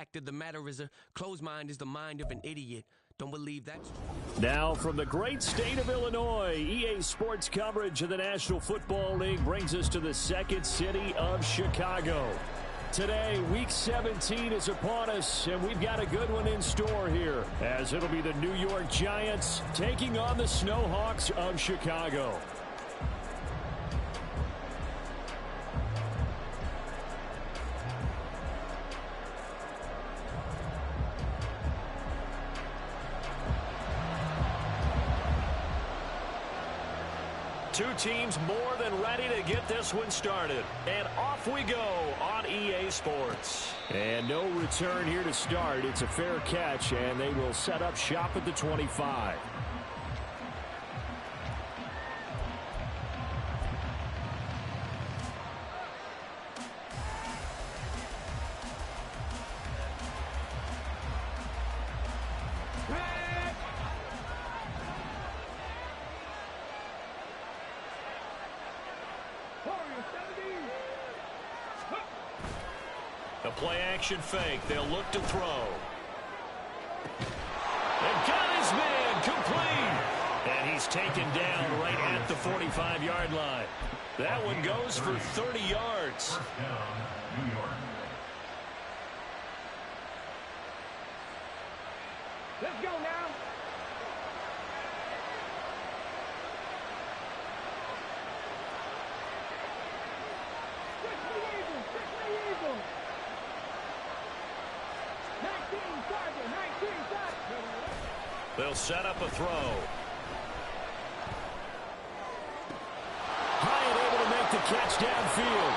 fact of the matter is a closed mind is the mind of an idiot. Don't believe that's true. Now from the great state of Illinois, EA Sports coverage of the National Football League brings us to the second city of Chicago. Today, Week 17 is upon us, and we've got a good one in store here, as it'll be the New York Giants taking on the Snowhawks of Chicago. Two teams more than ready to get this one started. And off we go on EA Sports. And no return here to start. It's a fair catch, and they will set up shop at the 25. A play-action fake. They'll look to throw. They've got his man complete. And he's taken down right at the 45-yard line. That one goes for 30 yards. New York. Let's go now. They'll set up a throw. High and able to make the catch downfield.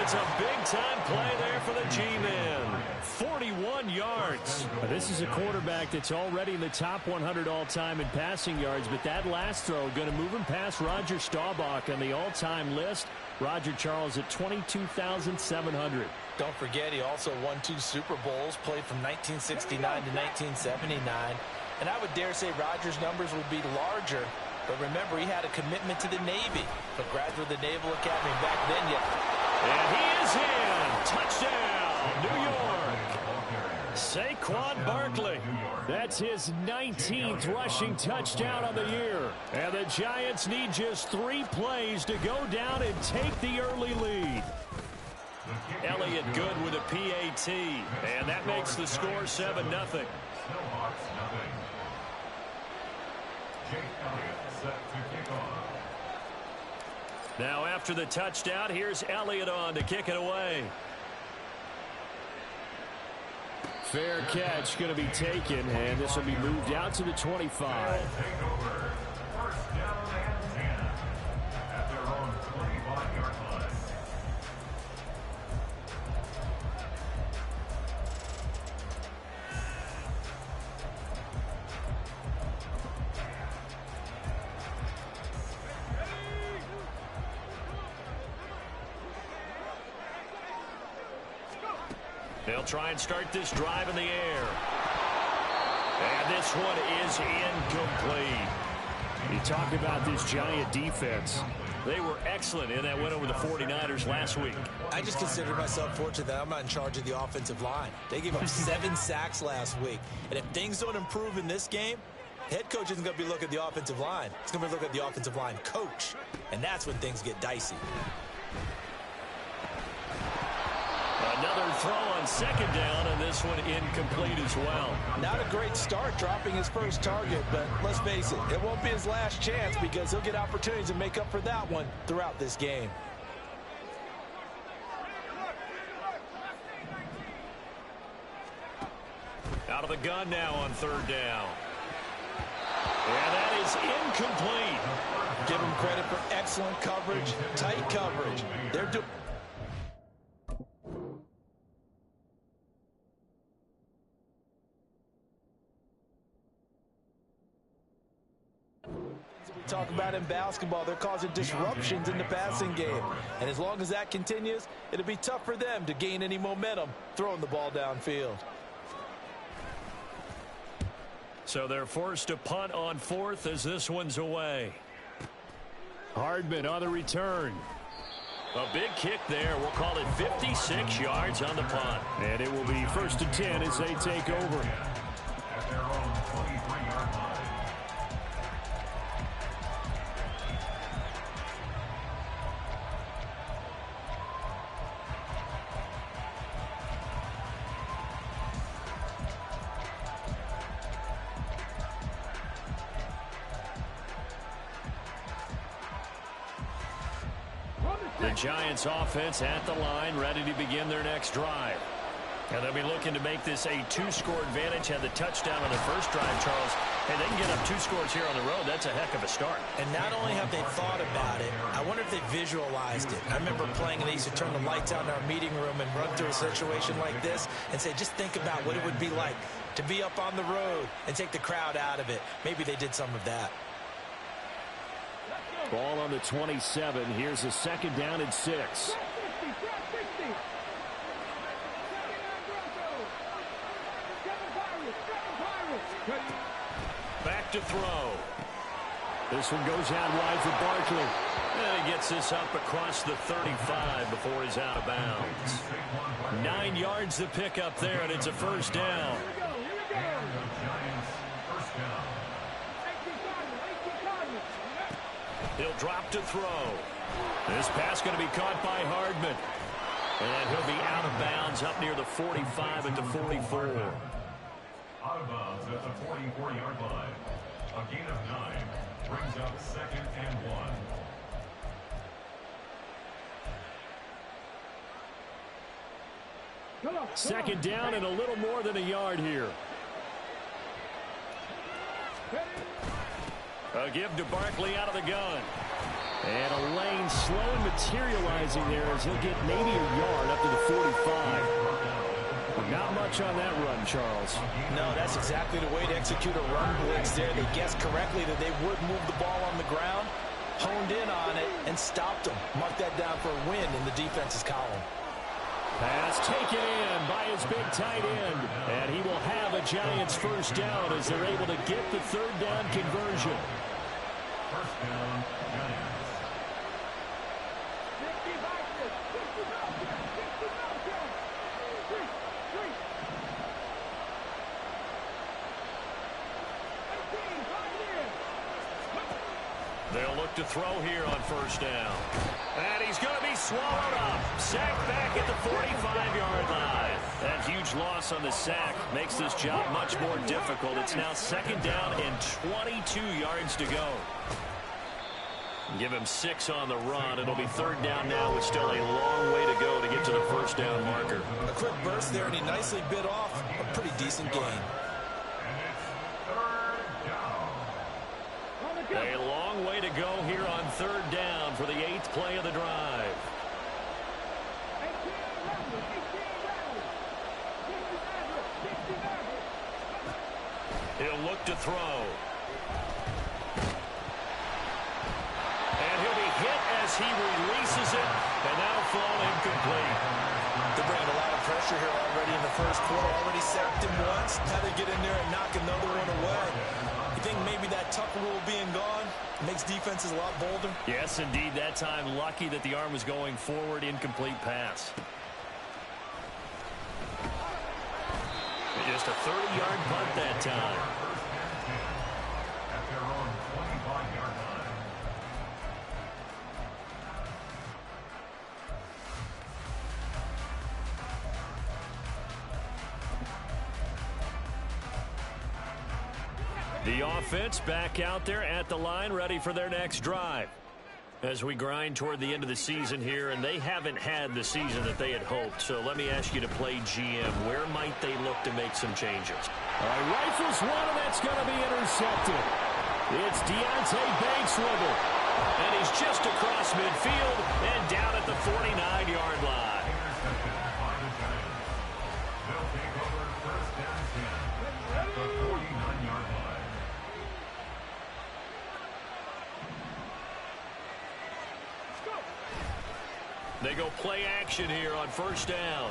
It's a big-time play there for the G-Man. 41 yards. This is a quarterback that's already in the top 100 all-time in passing yards, but that last throw going to move him past Roger Staubach on the all-time list. Roger Charles at 22,700. Don't forget, he also won 2 Super Bowls, played from 1969 to 1979. And I would dare say Rodgers' numbers would be larger. But remember, he had a commitment to the Navy. A graduate of the Naval Academy back then. And he is in. Touchdown, New York. Saquon Barkley. That's his 19th rushing touchdown on the year. And the Giants need just 3 plays to go down and take the early lead. Elliott good with a PAT. And that makes the score 7-0. Now after the touchdown, here's Elliott on to kick it away. Fair catch going to be taken, and this will be moved out to the 25. They'll try and start this drive in the air. And this one is incomplete. You talk about this Giant defense. They were excellent in that win over the 49ers last week. I just consider myself fortunate that I'm not in charge of the offensive line. They gave up 7 sacks last week. And if things don't improve in this game, head coach isn't going to be looking at the offensive line. He's going to be looking at the offensive line coach. And that's when things get dicey. Another throw on second down, and this one incomplete as well. Not a great start dropping his first target, but let's face it, it won't be his last chance because he'll get opportunities to make up for that one throughout this game. Out of the gun now on third down. And that is incomplete. Give him credit for excellent coverage, tight coverage. They're doing... Talk about in basketball, they're causing disruptions in the passing game. And as long as that continues, it'll be tough for them to gain any momentum throwing the ball downfield. So they're forced to punt on fourth as this one's away. Hardman on the return. A big kick there. We'll call it 56 yards on the punt. And it will be 1st and 10 as they take over. At their own 23-yard line. The Giants offense at the line, ready to begin their next drive. And they'll be looking to make this a 2-score advantage. Had the touchdown on the first drive, Charles. Hey, they can get up 2 scores here on the road. That's a heck of a start. And not only have they thought about it, I wonder if they visualized it. I remember playing and they used to turn the lights out in our meeting room and run through a situation like this and say, just think about what it would be like to be up on the road and take the crowd out of it. Maybe they did some of that. Ball on the 27. Here's a 2nd down and 6. Back to throw. This one goes out wide for Barkley. And he gets this up across the 35 before he's out of bounds. 9 yards to pick up there, and it's a 1st down. He'll drop to throw. This pass going to be caught by Hardman. And he'll be out of bounds up near the 45 at the 44. Out of bounds at the 44-yard line. A gain of 9 brings up 2nd and 1. 2nd down and a little more than a yard here. A give to Barkley out of the gun. And a lane slowly materializing there as he'll get maybe a yard up to the 45. But not much on that run, Charles. No, that's exactly the way to execute a run blitz there. They guessed correctly that they would move the ball on the ground, honed in on it, and stopped them. Mark that down for a win in the defense's column. Pass taken in by his big tight end. And he will have a Giants 1st down as they're able to get the 3rd down conversion. 1st down, Giants. They'll look to throw here on 1st down. And he's going to be swallowed up. Sacked back at the 45-yard line. That huge loss on the sack makes this job much more difficult. It's now 2nd down and 22 yards to go. Give him 6 on the run. It'll be 3rd down now with still a long way to go to get to the 1st down marker. A quick burst there, and he nicely bit off a pretty decent gain. A long way to go here on 3rd down for the 8th play of the drive. He'll look to throw. And he'll be hit as he releases it, and that'll fall incomplete. They're bringing a lot of pressure here already in the 1st quarter. Already sacked him once. Now they get in there and knock another one away. You think maybe that tuck rule being gone makes defenses a lot bolder? Yes, indeed. That time, lucky that the arm was going forward. Incomplete pass. Just a 30-yard punt that time. At their own 25-yard line. The offense back out there at the line, ready for their next drive. As we grind toward the end of the season here, and they haven't had the season that they had hoped. So let me ask you to play GM. Where might they look to make some changes? Rifles one, and that's going to be intercepted. It's Deontay Banks with it. And he's just across midfield and down at the 49-yard line. Intercepted by the Giants. They'll take over 1st and 10 at the 49-yard line. They go play action here on 1st down.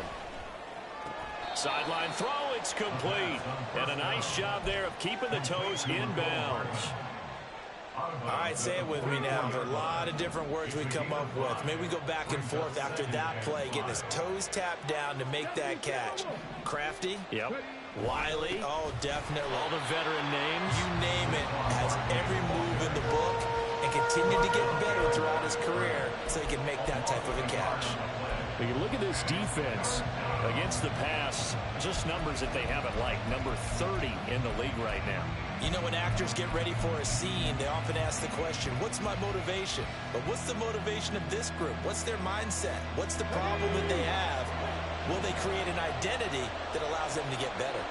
Sideline throw, it's complete. And a nice job there of keeping the toes in bounds. All right, say it with me now. A lot of different words we come up with. Maybe we go back and forth after that play, getting his toes tapped down to make that catch. Crafty? Yep. Wiley? Oh, definitely. All the veteran names? You name it. Has every move in the book and continued to get better throughout his career so he can make that type of a catch. When you look at this defense against the pass, just numbers that they haven't liked. Number 30 in the league right now. You know, when actors get ready for a scene, they often ask the question, what's my motivation? But what's the motivation of this group? What's their mindset? What's the problem that they have? Will they create an identity that allows them to get better?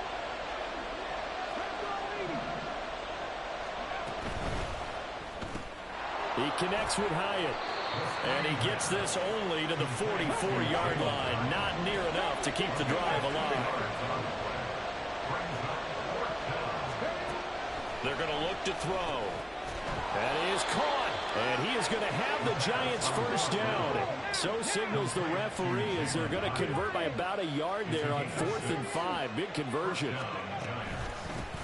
He connects with Hyatt. And he gets this only to the 44-yard line. Not near enough to keep the drive alive. They're going to look to throw. And he is caught. And he is going to have the Giants first down. So signals the referee as they're going to convert by about a yard there on 4th and 5. Big conversion.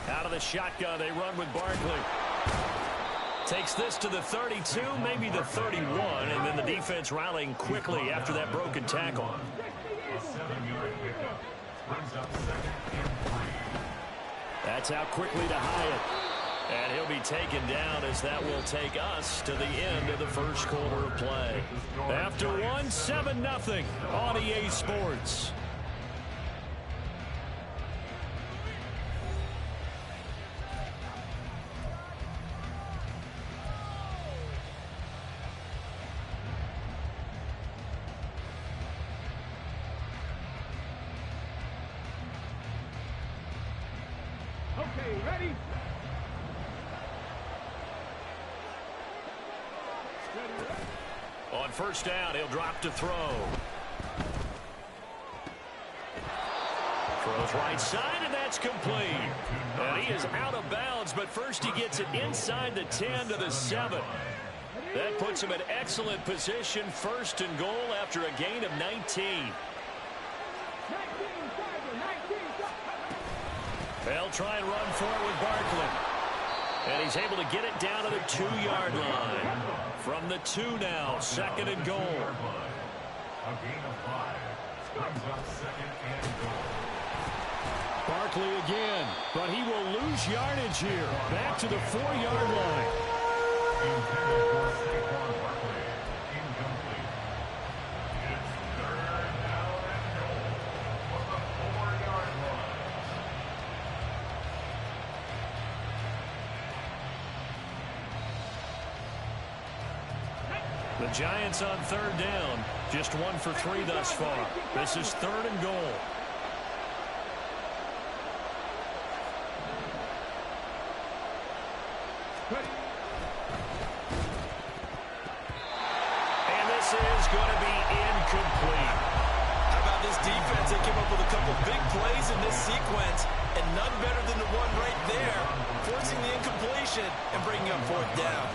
Out of the shotgun, they run with Barkley. Takes this to the 32, maybe the 31, and then the defense rallying quickly after that broken tackle. A 7-yard pickup brings up 2nd and 3. That's out quickly to Hyatt. And he'll be taken down as that will take us to the end of the first quarter of play. After one, 7-0 on EA Sports. Okay, ready? On first down, he'll drop to throw. Throws right side, and that's complete. And he is out of bounds, but first he gets it inside the 10 to the 7. That puts him in excellent position, 1st and goal after a gain of 19. They'll try and run for it with Barkley. And he's able to get it down to the 2-yard line. From the 2 now, 2nd and goal. A gain of 5 brings up 2nd and goal. Barkley again, but he will lose yardage here. Back to the 4-yard line. Intended for Saquon Barkley. Incomplete. It's 3rd down and goal from the 4-yard line. The Giants on 3rd down. Just 1 for 3 thus far. This is 3rd and goal. And this is going to be incomplete. How about this defense? They came up with a couple big plays in this sequence, and none better than the one right there, forcing the incompletion and bringing up 4th down.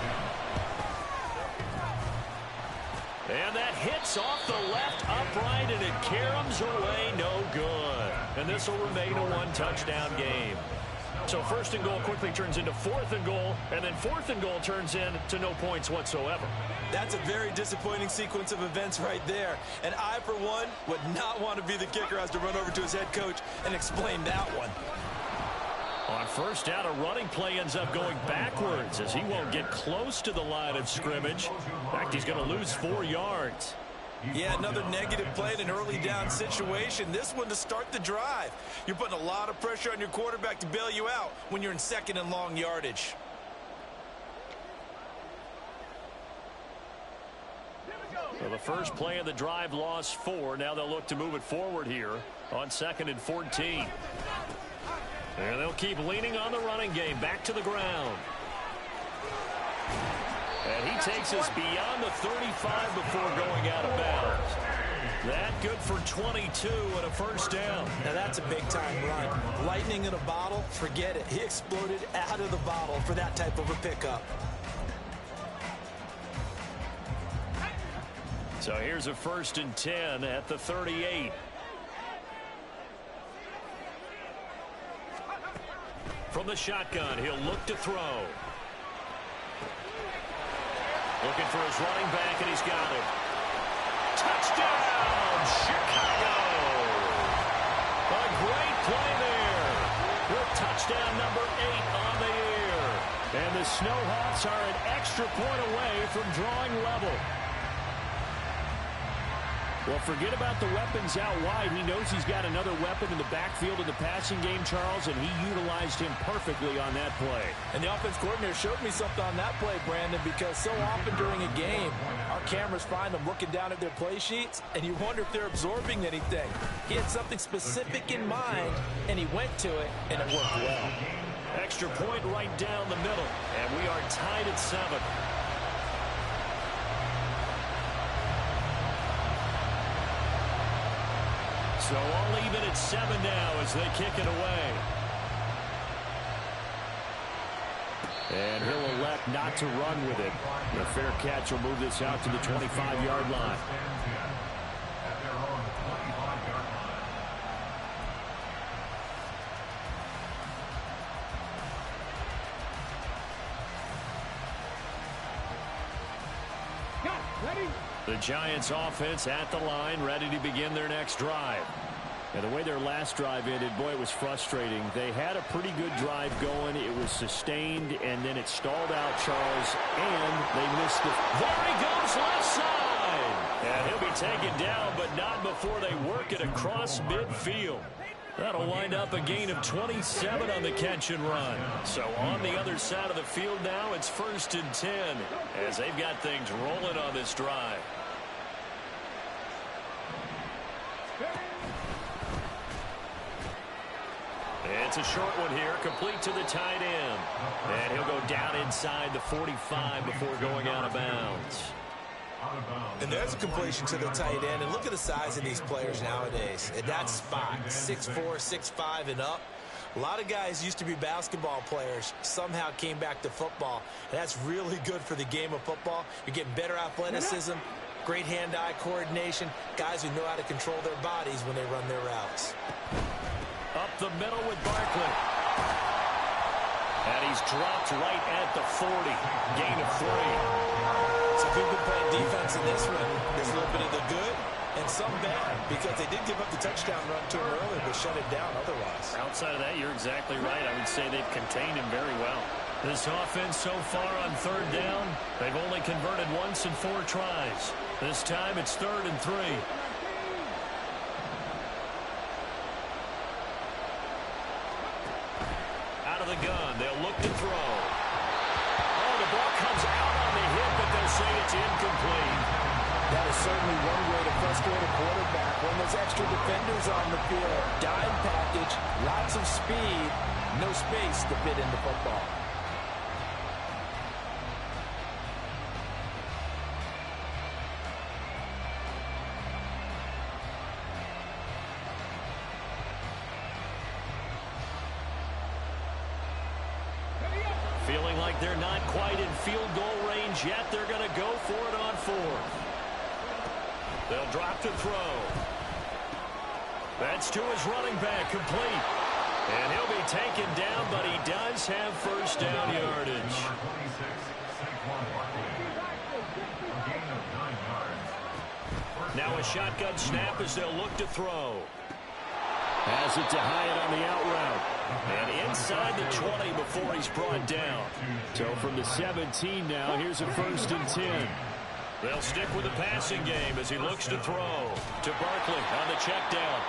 And that hits off the left upright, and it caroms away no good. And this will remain a 1-touchdown game. So 1st and goal quickly turns into 4th and goal, and then 4th and goal turns into no points whatsoever. That's a very disappointing sequence of events right there. And I, for one, would not want to be the kicker who has to run over to his head coach and explain that one. On first down, a running play ends up going backwards as he won't get close to the line of scrimmage. In fact, he's going to lose 4 yards. Yeah, another negative play in an early down situation. This one to start the drive. You're putting a lot of pressure on your quarterback to bail you out when you're in 2nd and long yardage. So the first play of the drive lost 4. Now they'll look to move it forward here on 2nd and 14. And they'll keep leaning on the running game. Back to the ground. And he takes us beyond the 35 before going out of bounds. That good for 22 and a first down. Now that's a big-time run. Lightning in a bottle, forget it. He exploded out of the bottle for that type of a pickup. So here's a 1st and 10 at the 38. From the shotgun, he'll look to throw. Looking for his running back, and he's got it. Touchdown, Chicago! A great play there with touchdown number 8 on the year. And the Snowhawks are an extra point away from drawing level. Well, forget about the weapons out wide. He knows he's got another weapon in the backfield in the passing game, Charles, and he utilized him perfectly on that play. And the offense coordinator showed me something on that play, Brandon, because so often during a game, our cameras find them looking down at their play sheets, and you wonder if they're absorbing anything. He had something specific in mind, and he went to it, and it worked well. Extra point right down the middle, and we are tied at 7. So all even at 7 now as they kick it away. And he'll elect not to run with it. The fair catch will move this out to the 25-yard line. The Giants offense at the line, ready to begin their next drive. And the way their last drive ended, boy, it was frustrating. They had a pretty good drive going. It was sustained, and then it stalled out, Charles, and they missed it. There he goes, left side. And he'll be taken down, but not before they work it across midfield. That'll wind up a gain of 27 on the catch and run. So on the other side of the field now, it's 1st and 10 as they've got things rolling on this drive. It's a short one here, complete to the tight end. And he'll go down inside the 45 before going out of bounds. And there's a completion to the tight end. And look at the size of these players nowadays. At that spot, 6'4", 6'5", and up. A lot of guys used to be basketball players, somehow came back to football. And that's really good for the game of football. You're getting better athleticism, great hand-eye coordination, guys who know how to control their bodies when they run their routes. Up the middle with Barkley. And he's dropped right at the 40. Gain of 3. So if we've been playing defense in this one, there's a little bit of the good and some bad, because they did give up the touchdown run to him earlier, but shut it down otherwise. Outside of that, you're exactly right. I would say they've contained him very well. This offense so far on 3rd down, they've only converted once in 4 tries. This time it's 3rd and 3. Out of the gun, they'll look to throw. Oh, the ball comes out on the hit, but they'll say it's incomplete. That is certainly one way to frustrate a quarterback when there's extra defenders on the field. Dime package, lots of speed, no space to fit into football. Feeling like they're not quite in field goal range yet, they're going to go for it on 4th. They'll drop to throw. That's to his running back, complete. And he'll be taken down, but he does have 1st down yardage. Now a shotgun snap as they'll look to throw. Has it to Hyatt on the out route. And inside the 20 before he's brought down. So from the 17 now, here's a 1st and 10. They'll stick with the passing game as he looks to throw. To Barkley on the check down.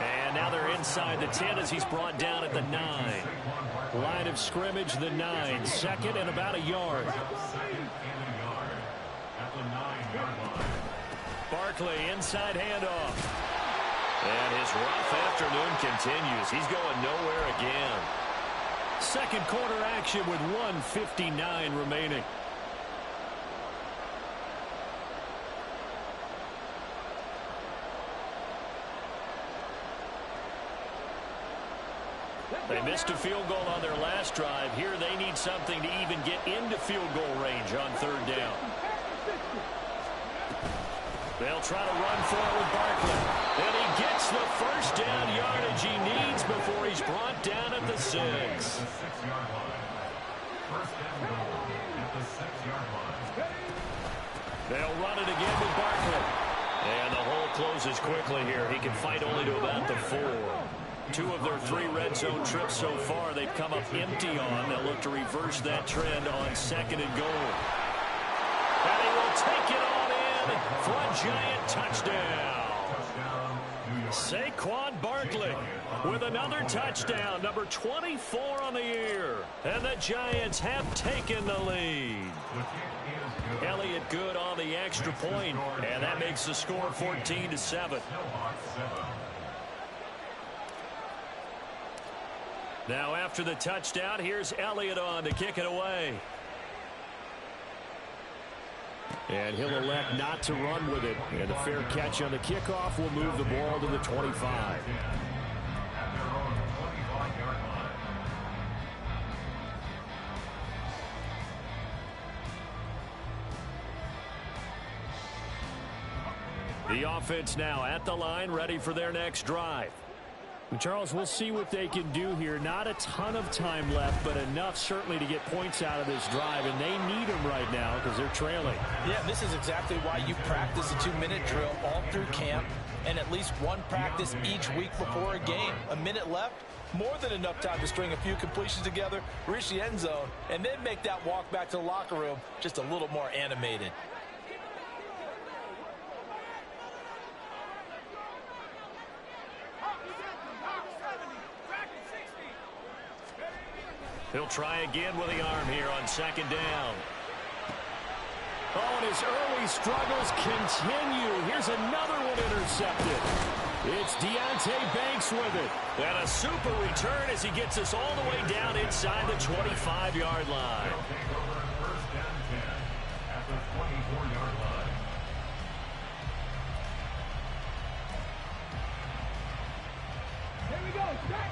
And now they're inside the 10 as he's brought down at the 9. Line of scrimmage, the 9. 2nd and about a yard. Barkley, inside handoff. And his rough afternoon continues. He's going nowhere again. 2nd quarter action with 1:59 remaining. They missed a field goal on their last drive. Here they need something to even get into field goal range on 3rd down. They'll try to run for it with Barkley. And he gets the 1st down yardage he needs before he's brought down at the 6. First down goal at the 6-yard line. They'll run it again with Barkley. And the hole closes quickly here. He can fight only to about the 4. 2 of their 3 red zone trips so far they've come up empty on. They'll look to reverse that trend on second and goal. And he will take it on in for a Giant touchdown. Saquon Barkley with another touchdown, number 24 on the year. And the Giants have taken the lead. Elliott good on the extra point, and that makes the score 14-7. Now after the touchdown, here's Elliott on to kick it away. And he'll elect not to run with it. And a fair catch on the kickoff will move the ball to the 25. The offense now at the line, ready for their next drive. Charles, we'll see what they can do here. Not a ton of time left, but enough certainly to get points out of this drive, and they need them right now because they're trailing. Yeah, this is exactly why you practice a 2-minute drill all through camp and at least one practice each week before a game. A minute left, more than enough time to string a few completions together, reach the end zone, and then make that walk back to the locker room just a little more animated. He'll try again with the arm here on second down. Oh, and his early struggles continue. Here's another one intercepted. It's Deonte Banks with it. And a super return as he gets us all the way down inside the 25-yard line. First down 10 at the 24-yard line. Here we go. Set.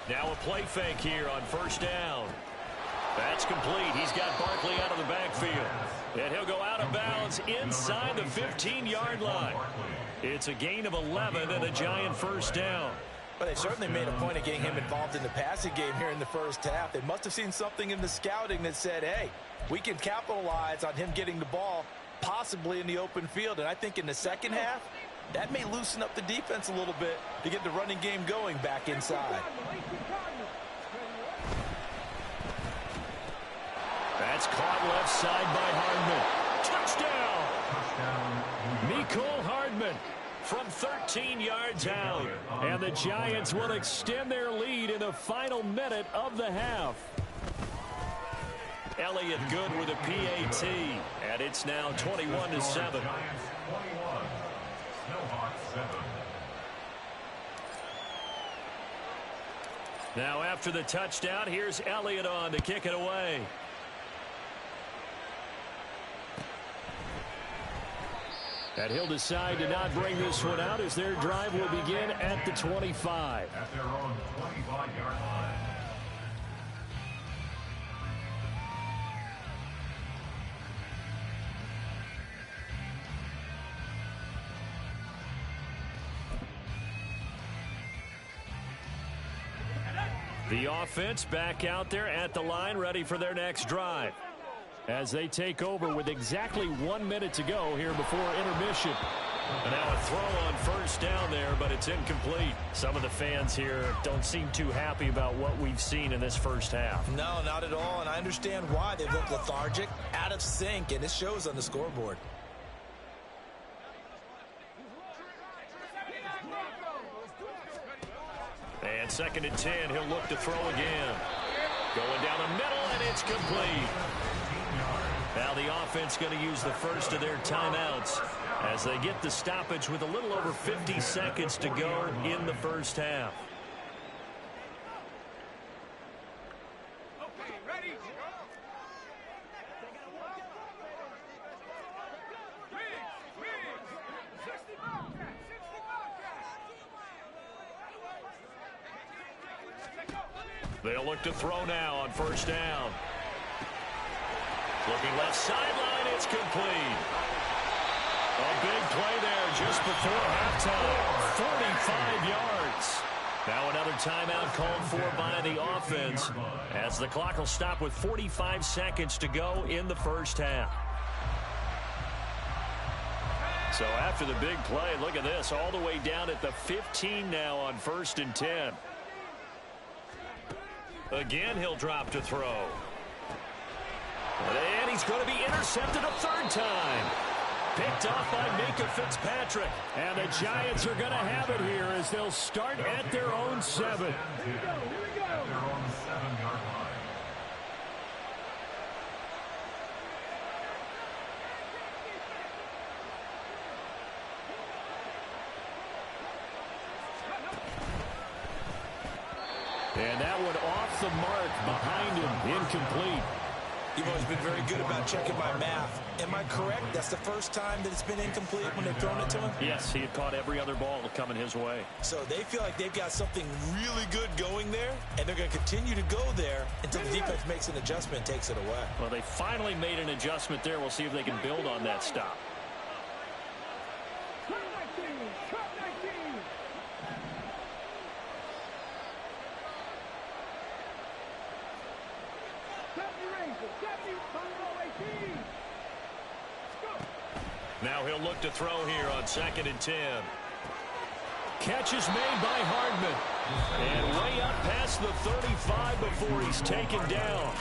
Now a play fake here on first down. That's complete. He's got Barkley out of the backfield. And he'll go out of bounds inside the 15-yard line. It's a gain of 11 and a Giant first down. But they certainly made a point of getting him involved in the passing game here in the first half. They must have seen something in the scouting that said, hey, we can capitalize on him getting the ball possibly in the open field. And I think in the second half, that may loosen up the defense a little bit to get the running game going back inside. That's caught left side by Hardman. Touchdown! Mecole Hardman from 13 yards out. And the Giants will extend their lead in the final minute of the half. Elliott good with a PAT. And it's now 21-7. Now after the touchdown, here's Elliott on to kick it away. And he'll decide to not bring this one out as their drive will begin at the 25. At their own 25-yard line. The offense back out there at the line, ready for their next drive. As they take over with exactly 1 minute to go here before intermission. And now a throw on first down there, but it's incomplete. Some of the fans here don't seem too happy about what we've seen in this first half. No, not at all, and I understand why. They look lethargic, out of sync, and it shows on the scoreboard. And second and 10, he'll look to throw again. Going down the middle, and it's complete. Now the offense going to use the first of their timeouts as they get the stoppage with a little over 50 seconds to go in the first half. Okay, ready? They'll look to throw now on first down. Looking left sideline, it's complete. A big play there, just before halftime. 45 yards. Now another timeout called for by the offense as the clock will stop with 45 seconds to go in the first half. So after the big play, look at this, all the way down at the 15 now on 1st and 10. Again, he'll drop to throw. And he's going to be intercepted a third time. Picked off by Minka Fitzpatrick. And the Giants are going to have it here as they'll start at their own 7. Here we go. At their own 7-yard line. And that one off the mark behind him, incomplete. You've always been very good about checking my math. Am I correct? That's the first time that it's been incomplete when they've thrown it to him? Yes, he had caught every other ball coming his way. So they feel like they've got something really good going there, and they're going to continue to go there until the defense makes an adjustment and takes it away. Well, they finally made an adjustment there. We'll see if they can build on that stop. Now he'll look to throw here on 2nd and 10. Catch is made by Hardman. And way up past the 35 before he's taken down.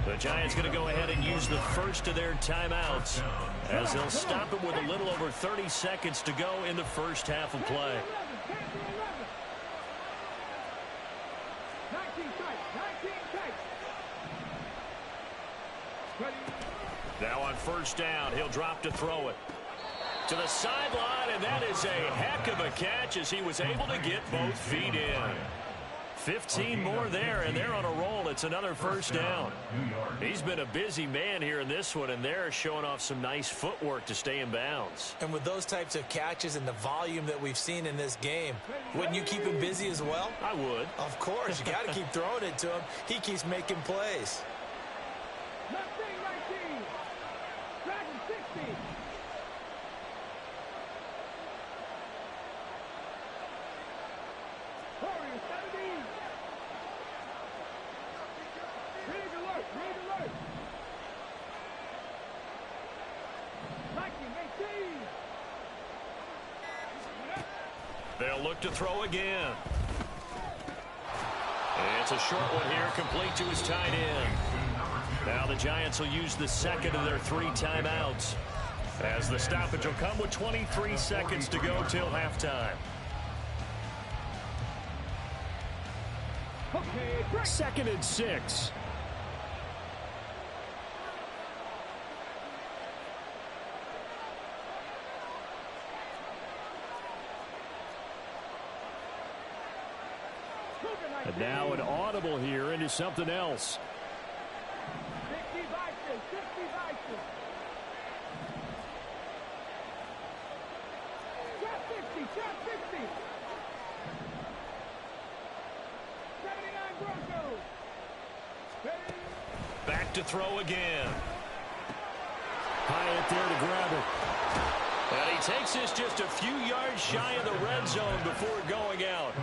The Giants going to go ahead and use the first of their timeouts as they'll stop it with a little over 30 seconds to go in the first half of play. Now on 1st down, he'll drop to throw it. To the sideline, and that is a heck of a catch as he was able to get both feet in. 15 more there, and they're on a roll. It's another 1st down. He's been a busy man here in this one, and they're showing off some nice footwork to stay in bounds. And with those types of catches and the volume that we've seen in this game, wouldn't you keep him busy as well? I would. Of course. You got to keep throwing it to him. He keeps making plays. They'll look to throw again. It's a short one here, complete to his tight end. Now the Giants will use the second of their 3 timeouts as the stoppage will come with 23 seconds to go till halftime. 2nd and 6. And now an audible here into something else. 60 Vikings, 60 Vikings. Shot 60, shot 60. 79 Broncos. Back to throw again. Hyatt there to grab it. And he takes this just a few yards shy of the red zone before going out.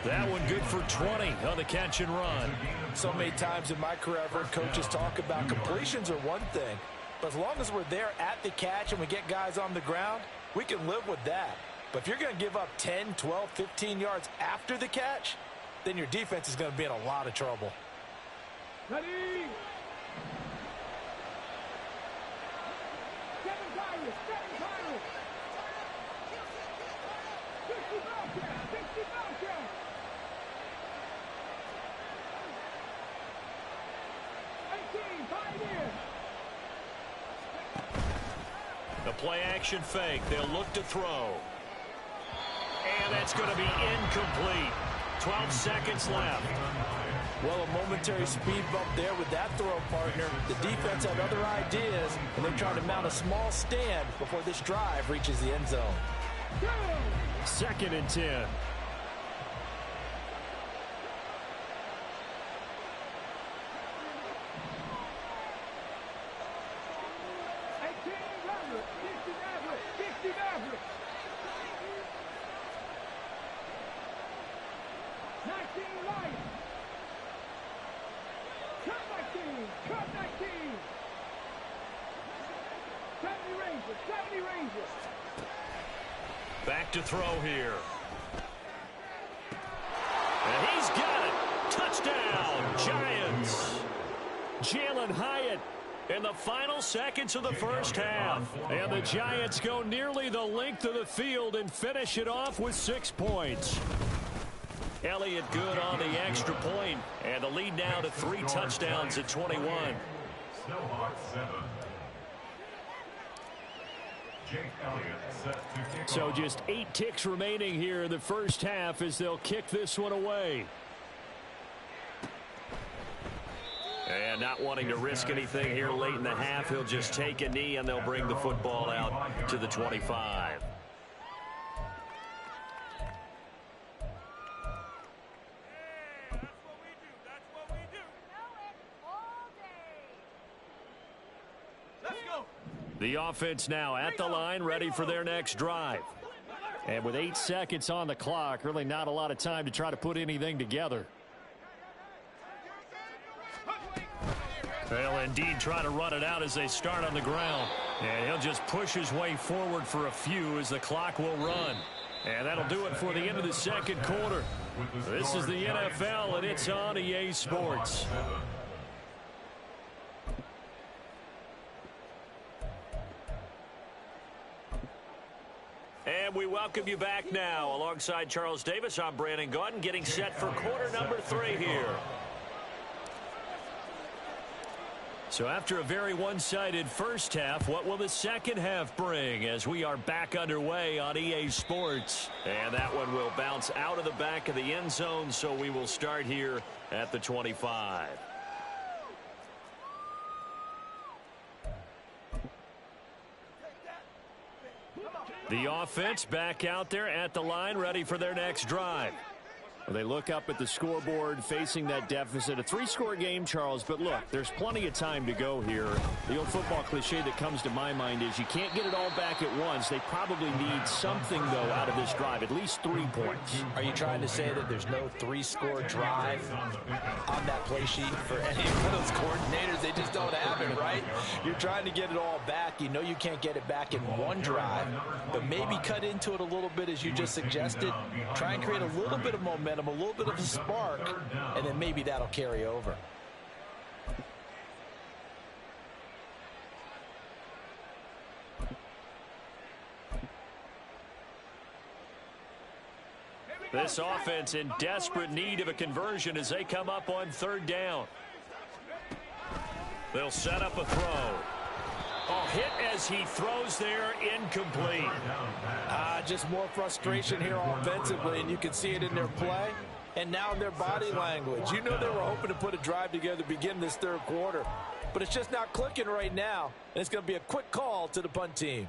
That one good for 20 on the catch and run. So many times in my career I've heard coaches talk about completions are one thing, but as long as we're there at the catch and we get guys on the ground, we can live with that. But if you're going to give up 10, 12, 15 yards after the catch, then your defense is going to be in a lot of trouble. Ready? 7 Pirates, 7 Pirates. 60 Bobcats, 60 Bobcats. 18, Pioneers. The play action fake. They'll look to throw. And that's going to be incomplete. 12 seconds left. Well, a momentary speed bump there with that throw partner. The defense had other ideas, and they're trying to mount a small stand before this drive reaches the end zone. 2nd and 10. 70 Rangers, 70 Rangers. Back to throw here. And he's got it. Touchdown, Giants. Jalen Hyatt in the final seconds of the first half. And the Giants go nearly the length of the field and finish it off with 6 points. Elliott good on the extra point, and the lead now to 3 touchdowns at 21. Snowhawks 7. Jake Elliott set to kick So off. just 8 ticks remaining here in the first half as they'll kick this one away. And not wanting to risk anything here late in the half, he'll just take a knee and they'll bring the football out to the 25. The offense now at the line, ready for their next drive. And with 8 seconds on the clock, really not a lot of time to try to put anything together. They'll indeed try to run it out as they start on the ground. And he'll just push his way forward for a few as the clock will run. And that'll do it for the end of the second quarter. This is the NFL, and it's on EA Sports. And we welcome you back now. Alongside Charles Davis, I'm Brandon Gaudin, getting set for quarter number 3 here. So after a very one-sided first half, what will the second half bring as we are back underway on EA Sports? And that one will bounce out of the back of the end zone, so we will start here at the 25. The offense back out there at the line, ready for their next drive. Well, they look up at the scoreboard facing that deficit. A 3-score game, Charles, but look, there's plenty of time to go here. The old football cliche that comes to my mind is you can't get it all back at once. They probably need something, though, out of this drive, at least 3 points. Are you trying to say that there's no 3-score drive on that play sheet for any of those coordinators? They just don't have it, right? You're trying to get it all back. You know you can't get it back in one drive, but maybe cut into it a little bit as you just suggested. Try and create a little bit of momentum, a little bit of a spark, and then maybe that'll carry over. This offense in desperate need of a conversion as they come up on 3rd down. They'll set up a throw. Oh, hit as he throws there, incomplete. Just more frustration here offensively, and you can see it in their play and now in their body language. You know they were hoping to put a drive together to begin this 3rd quarter, but it's just not clicking right now, and it's going to be a quick call to the punt team.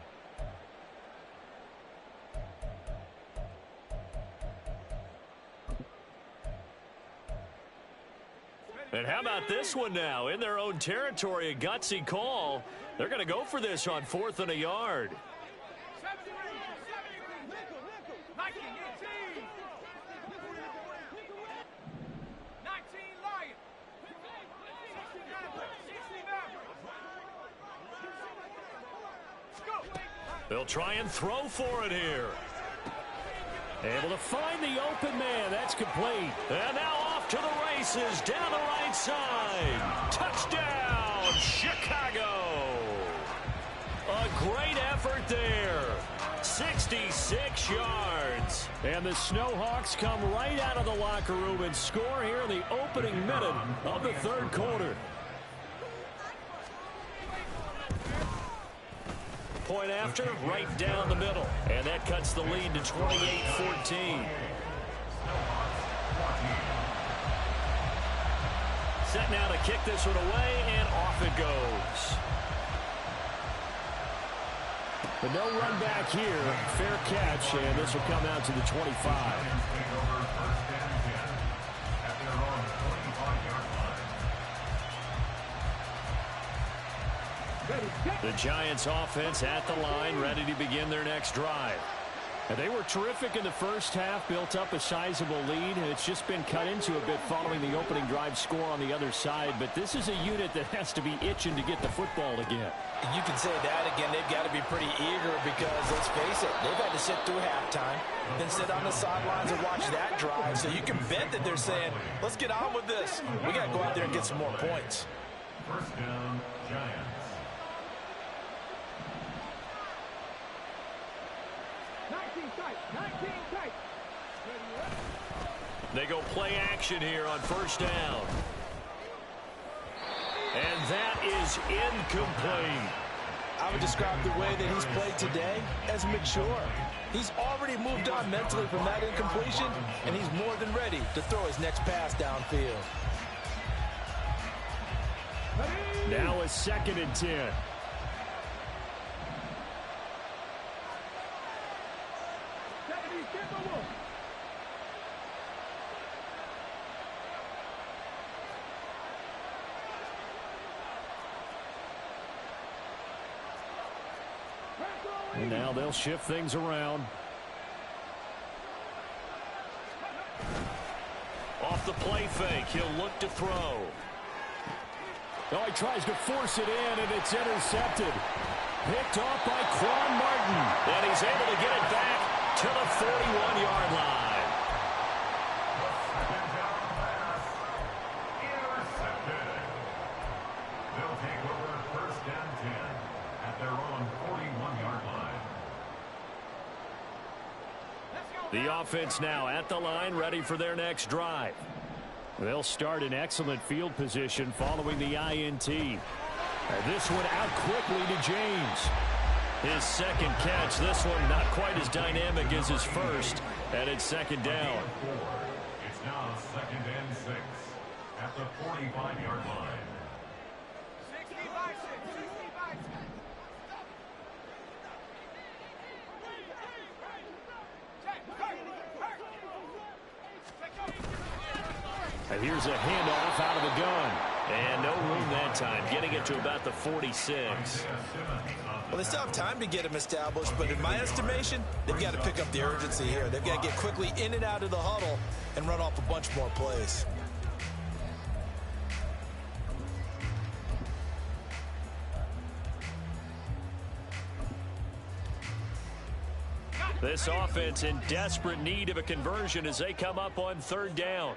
And how about this one now? In their own territory, a gutsy call. They're going to go for this on 4th and a yard. 19 Lions. They'll try and throw for it here. Able to find the open man. That's complete. And now off to the races down the right side. Touchdown, Chicago. A great effort there. 66 yards. And the Snowhawks come right out of the locker room and score here in the opening minute of the 3rd quarter. Point after, right down the middle. And that cuts the lead to 28-14. Set now to kick this one away, and off it goes. But no run back here. Fair catch, and this will come out to the 25. The Giants offense at the line, ready to begin their next drive. And they were terrific in the first half, built up a sizable lead, and it's just been cut into a bit following the opening drive score on the other side. But this is a unit that has to be itching to get the football again. You can say that again. They've got to be pretty eager because, let's face it, they've had to sit through halftime, then sit on the sidelines and watch that drive. So you can bet that they're saying, let's get on with this. We got to go out there and get some more points. First down, Giants. 19 tight, 19 tight. They go play action here on first down. And that is incomplete. I would describe the way that he's played today as mature. He's already moved on mentally from that incompletion, and he's more than ready to throw his next pass downfield. Now a 2nd and 10. And now they'll shift things around. Off the play fake, he'll look to throw. Oh, he tries to force it in, and it's intercepted. Picked off by Quan Martin. And he's able to get it back to the 41-yard line. Second down pass. Intercepted. They'll take over first and 10 at their own 41-yard line. The offense now at the line, ready for their next drive. They'll start in excellent field position following the INT. And this one out quickly to James. His second catch. This one not quite as dynamic as his first. And it's second down. It's now 2nd and 6 at the 45-yard line. 65-6, 65-6. And here's a handoff out of the gun. And no room that time, getting it to about the 46. Well, they still have time to get him established, but in my estimation, they've got to pick up the urgency here. They've got to get quickly in and out of the huddle and run off a bunch more plays. This offense in desperate need of a conversion as they come up on 3rd down.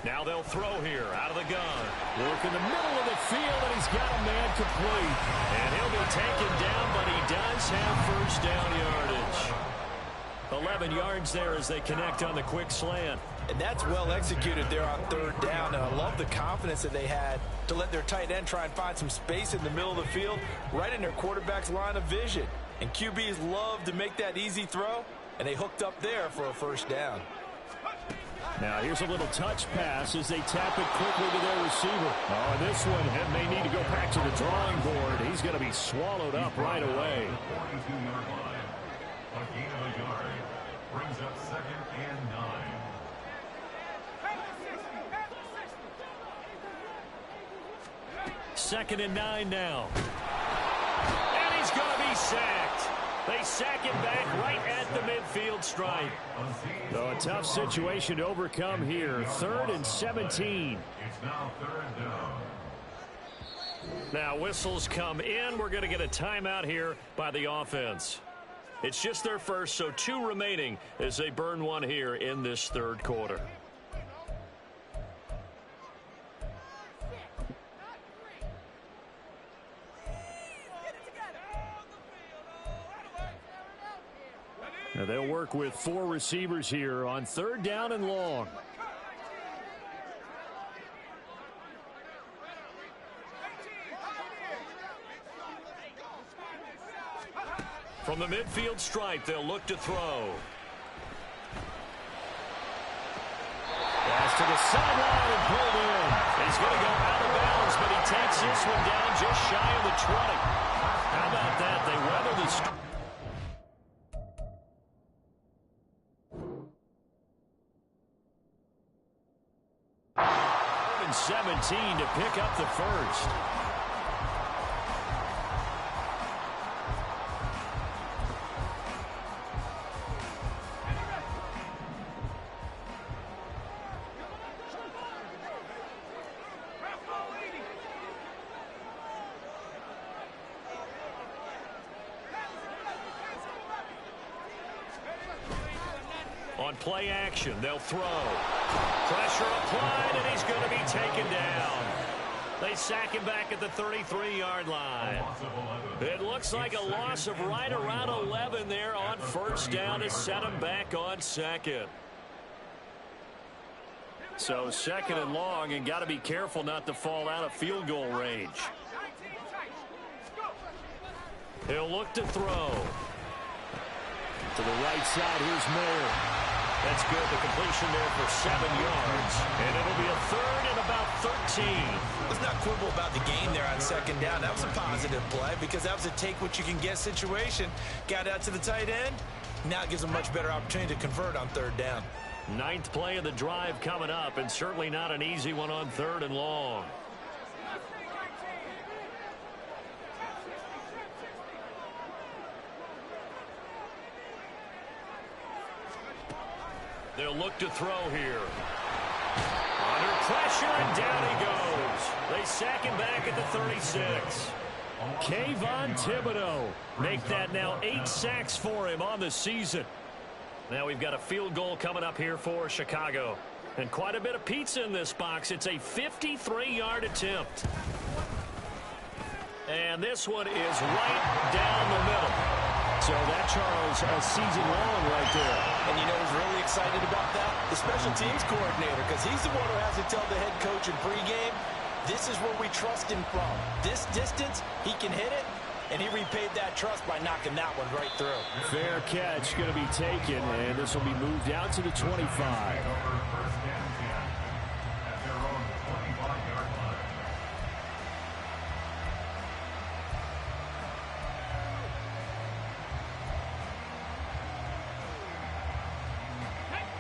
Now they'll throw here out of the gun. Work in the middle of the field, and he's got a man complete. And he'll be taken down, but he does have first down yardage. 11 yards there as they connect on the quick slant. And that's well executed there on 3rd down. And I love the confidence that they had to let their tight end try and find some space in the middle of the field, right in their quarterback's line of vision. And QBs love to make that easy throw, and they hooked up there for a first down. Now here's a little touch pass as they tap it quickly to their receiver. Oh, this one may need to go back to the drawing board. He's going to be swallowed up right away. 42-yard line. A gain of a yard. Brings up 2nd and 9. 2nd and 9 now. And he's going to be sacked. They sack him back right at the midfield stripe. So a tough situation to overcome here. 3rd and 17. It's now 3rd down. Now whistles come in. We're going to get a timeout here by the offense. It's just their first, so 2 remaining as they burn one here in this 3rd quarter. Now they'll work with 4 receivers here on 3rd down and long. From the midfield stripe, they'll look to throw. Pass to the sideline and pulled in. He's going to go out of bounds, but he takes this one down just shy of the 20. How about that? They weather the storm. 17 to pick up the first. on play action. They'll throw. Pressure applied, and he's going to be taken down. They sack him back at the 33-yard line. It looks like a loss of right around 11 there on first down to set him back on second. So second and long, and got to be careful not to fall out of field goal range. He'll look to throw. To the right side, here's Miller. That's good. The completion there for 7 yards. And it'll be a third and about 13. Let's not quibble about the game there on second down. That was a positive play because that was a take-what-you-can-get situation. Got out to the tight end. Now it gives a much better opportunity to convert on third down. 9th play of the drive coming up, and certainly not an easy one on third and long. They'll look to throw here. Under pressure, and down he goes. They sack him back at the 36. Kayvon Thibodeau make that now 8 sacks for him on the season. Now we've got a field goal coming up here for Chicago. And quite a bit of pizza in this box. It's a 53-yard attempt. And this one is right down the middle. So that, Charles, a season long right there. And you know who's really excited about that? The special teams coordinator, because he's the one who has to tell the head coach in pregame, this is where we trust him from. This distance, he can hit it, and he repaid that trust by knocking that one right through. Fair catch going to be taken, and this will be moved out to the 25.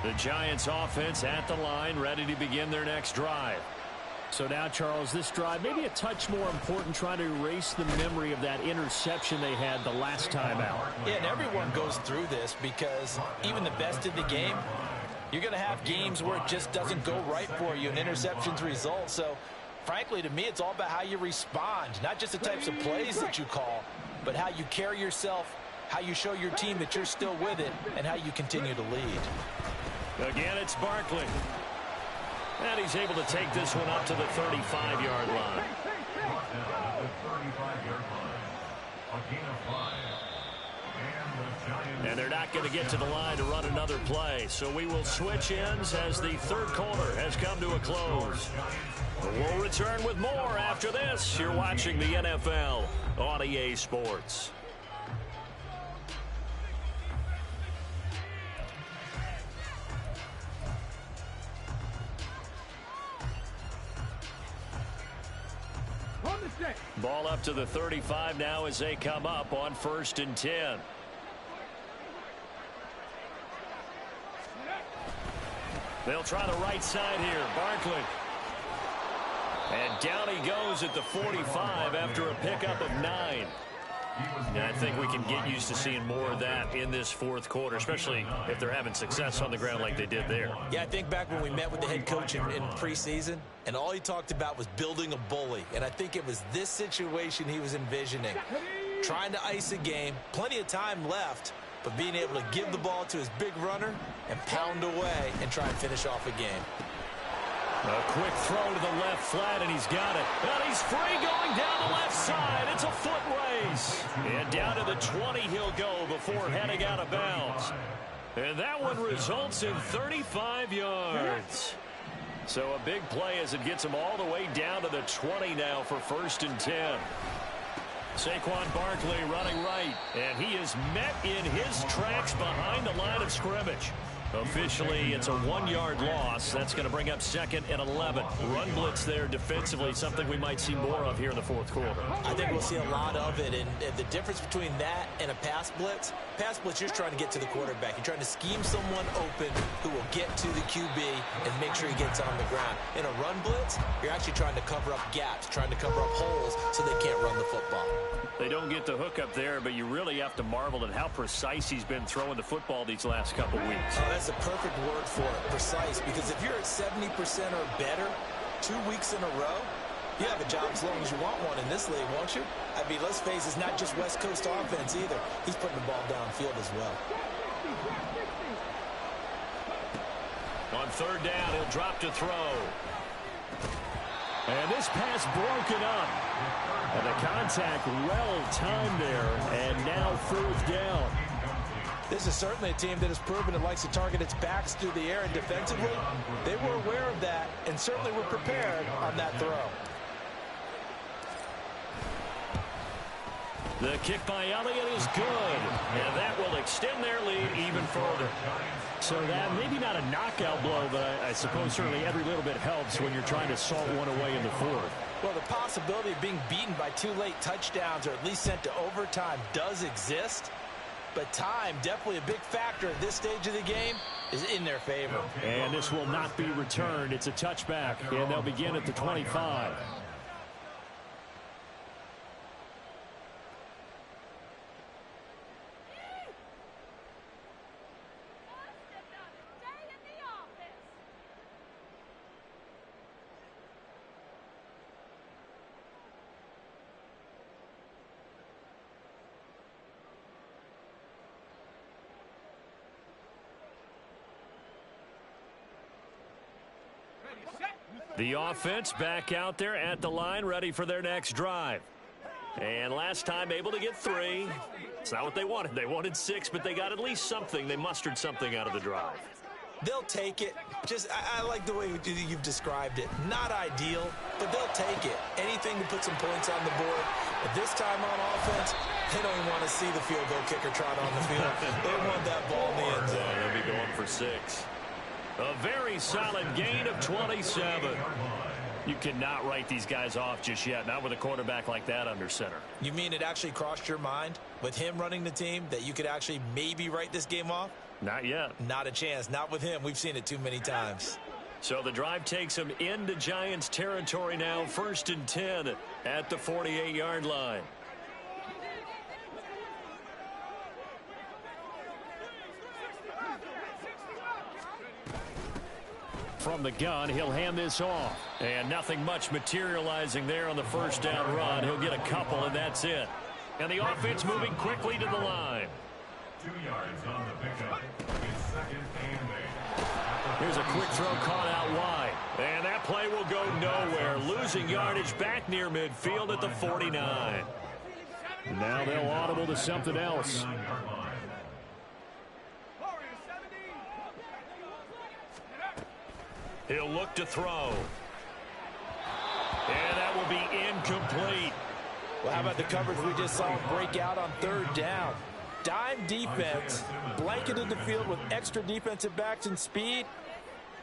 The Giants offense at the line, ready to begin their next drive. So now, Charles, this drive maybe a touch more important, trying to erase the memory of that interception they had the last time out. Yeah, and everyone goes through this because even the best in the game, you're going to have games where it just doesn't go right for you and interceptions result. So, frankly, to me, it's all about how you respond, not just the types of plays that you call, but how you carry yourself, how you show your team that you're still with it, and how you continue to lead. Again, it's Barkley. And he's able to take this one up to the 35-yard line. And they're not going to get to the line to run another play. So we will switch ends as the third quarter has come to a close. We'll return with more after this. You're watching the NFL on EA Sports. Ball up to the 35 now as they come up on 1st and 10. They'll try the right side here. Barkley. And down he goes at the 45 after a pickup of 9. And I think we can get used to seeing more of that in this fourth quarter, especially if they're having success on the ground like they did there. Yeah, I think back when we met with the head coach in preseason, and all he talked about was building a bully. And I think it was this situation he was envisioning. Trying to ice a game, plenty of time left, but being able to give the ball to his big runner and pound away and try and finish off a game. A quick throw to the left flat, and he's got it. And he's free going down the left side. It's a foot race. And down to the 20 he'll go before heading out of bounds. And that one results in 35 yards. So a big play as it gets him all the way down to the 20 now for 1st and 10. Saquon Barkley running right, and he is met in his tracks behind the line of scrimmage. Officially, it's a 1-yard loss. That's going to bring up 2nd and 11. Run blitz there defensively, something we might see more of here in the fourth quarter. I think we'll see a lot of it, and the difference between that and a pass blitz, you're trying to get to the quarterback. You're trying to scheme someone open who will get to the QB and make sure he gets on the ground. In a run blitz, you're actually trying to cover up gaps, trying to cover up holes so they can't run the football. They don't get the hook up there, but you really have to marvel at how precise he's been throwing the football these last couple weeks. Oh, that's the perfect word for it, precise, because if you're at 70% or better 2 weeks in a row, you have a job as long as you want one in this league, won't you? I mean, let's face it, it's not just West Coast offense either. He's putting the ball downfield as well. On third down, he'll drop to throw. And this pass broken up. And the contact well-timed there. And now fourth down. This is certainly a team that has proven it likes to target its backs through the air, and defensively, they were aware of that and certainly were prepared on that throw. The kick by Elliott is good, and that will extend their lead even further. So that maybe not a knockout blow, but I suppose certainly every little bit helps when you're trying to salt one away in the fourth. Well, the possibility of being beaten by 2 late touchdowns or at least sent to overtime does exist. But time, definitely a big factor at this stage of the game, is in their favor. And this will not be returned. It's a touchback, and they'll begin at the 25. The offense back out there at the line, ready for their next drive. And last time able to get 3. It's not what they wanted. They wanted 6, but they got at least something. They mustered something out of the drive. They'll take it. I like the way you've described it. Not ideal, but they'll take it. Anything to put some points on the board. But this time on offense, they don't even want to see the field goal kicker trot on the field. They want that ball in the end zone. They'll be going for 6. A very solid gain of 27. You cannot write these guys off just yet, not with a quarterback like that under center. You mean it actually crossed your mind with him running the team that you could actually maybe write this game off? Not yet. Not a chance. Not with him. We've seen it too many times. So the drive takes them into Giants territory now, 1st and 10 at the 48-yard line. From the gun, he'll hand this off. And nothing much materializing there on the first down run. He'll get a couple, and that's it. And the offense moving quickly to the line. 2 yards on the pickup. It's 2nd and 8. Here's a quick throw caught out wide. And that play will go nowhere. Losing yardage back near midfield at the 49. Now they'll audible to something else. He'll look to throw. And that will be incomplete. Well, how about the coverage we just saw break out on 3rd down? Dime defense, blanketed the field with extra defensive backs and speed,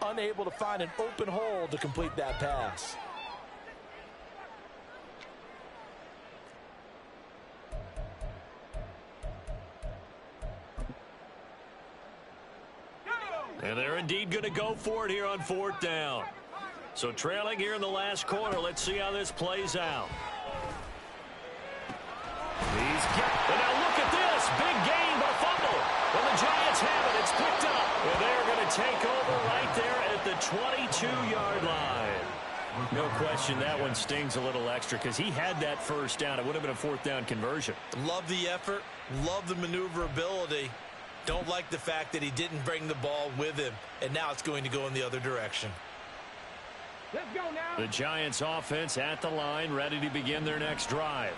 unable to find an open hole to complete that pass. And they're indeed going to go for it here on 4th down. So trailing here in the last quarter. Let's see how this plays out. And now look at this. Big gain, but a fumble. And the Giants have it. It's picked up. And they're going to take over right there at the 22-yard line. No question that one stings a little extra because he had that first down. It would have been a 4th down conversion. Love the effort. Love the maneuverability. Don't like the fact that he didn't bring the ball with him, and now it's going to go in the other direction. Let's go now. The Giants offense at the line, ready to begin their next drive.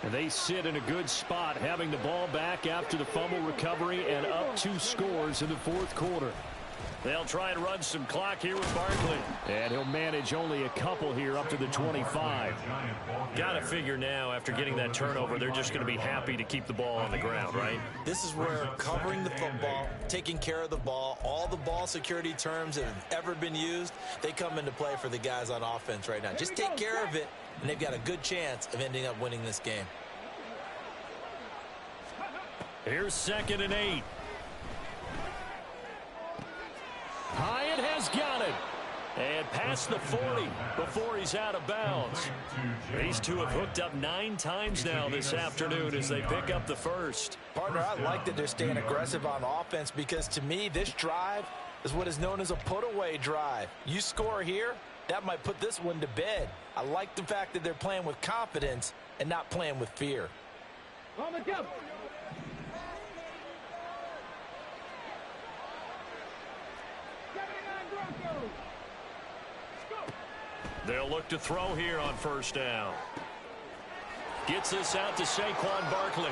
And they sit in a good spot, having the ball back after the fumble recovery and up 2 scores in the 4th quarter. They'll try and run some clock here with Barkley. And he'll manage only a couple here up to the 25. Got to figure now, after getting that turnover, they're just going to be happy to keep the ball on the ground, right? This is where covering the football, taking care of the ball, all the ball security terms that have ever been used, they come into play for the guys on offense right now. Just take care of it, and they've got a good chance of ending up winning this game. Here's 2nd and 8. Hyatt has got it. And past the 40 before he's out of bounds. These two have hooked up 9 times now this afternoon as they pick up the first. Partner, I like that they're staying aggressive on offense because to me, this drive is what is known as a put-away drive. You score here, that might put this one to bed. I like the fact that they're playing with confidence and not playing with fear. On the jump. They'll look to throw here on first down. Gets this out to Saquon Barkley.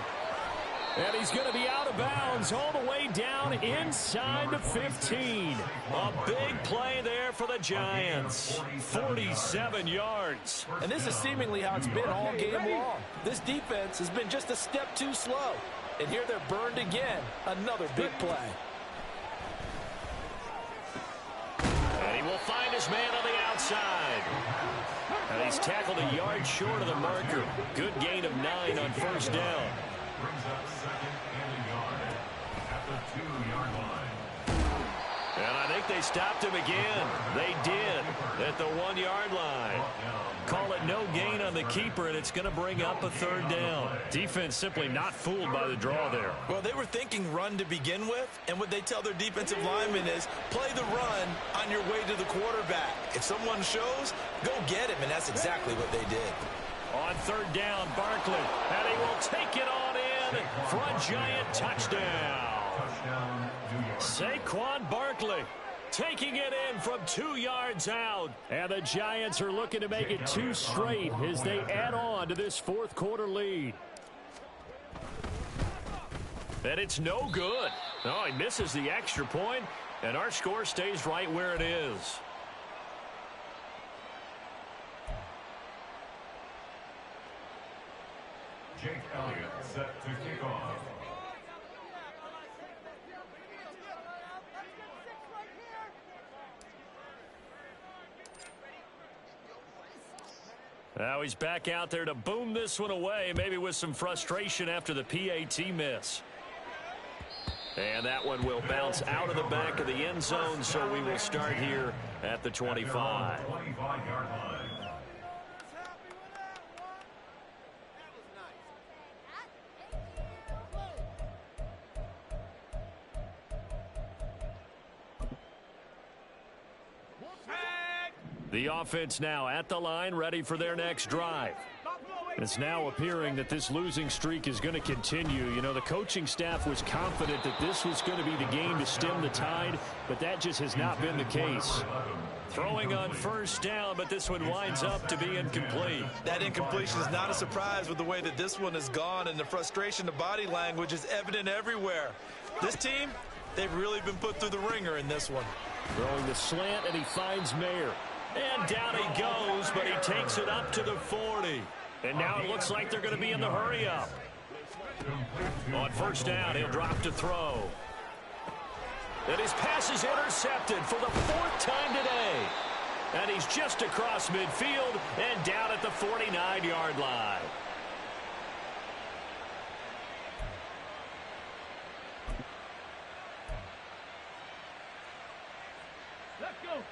And he's going to be out of bounds all the way down inside the 15. A big play there for the Giants. 47 yards. And this is seemingly how it's been all game long. This defense has been just a step too slow. And here they're burned again. Another big play. And he will find his man on the outside. And he's tackled a yard short of the marker. Good gain of 9 on first down. Brings up second and a yard at the 2-yard line. And I think they stopped him again. They did at the 1-yard line. Call it no gain on the keeper, and it's going to bring up a third down. Defense simply not fooled by the draw there. Well, they were thinking run to begin with, and what they tell their defensive linemen is play the run on your way to the quarterback. If someone shows, go get him, and that's exactly what they did. On third down, Barkley, and he will take it on in for a Giant touchdown. Saquon Barkley taking it in from 2 yards out. And the Giants are looking to make it 2 straight as they add on to this fourth quarter lead. And it's no good. Oh, he misses the extra point, and our score stays right where it is. Jake Elliott set to kick off. Now he's back out there to boom this one away, maybe with some frustration after the PAT miss. And that one will bounce out of the back of the end zone, so we will start here at the 25. 25-yard line. The offense now at the line, ready for their next drive. It's now appearing that this losing streak is going to continue. You know, the coaching staff was confident that this was going to be the game to stem the tide, but that just has not been the case. Throwing on first down, but this one winds up to be incomplete. That incompletion is not a surprise with the way that this one has gone, and the frustration of body language is evident everywhere. This team, they've really been put through the ringer in this one. Throwing the slant, and he finds Mayer. And down he goes, but he takes it up to the 40. And now it looks like they're going to be in the hurry-up. On first down, he'll drop to throw. And his pass is intercepted for the 4th time today. And he's just across midfield and down at the 49-yard line. Let's go.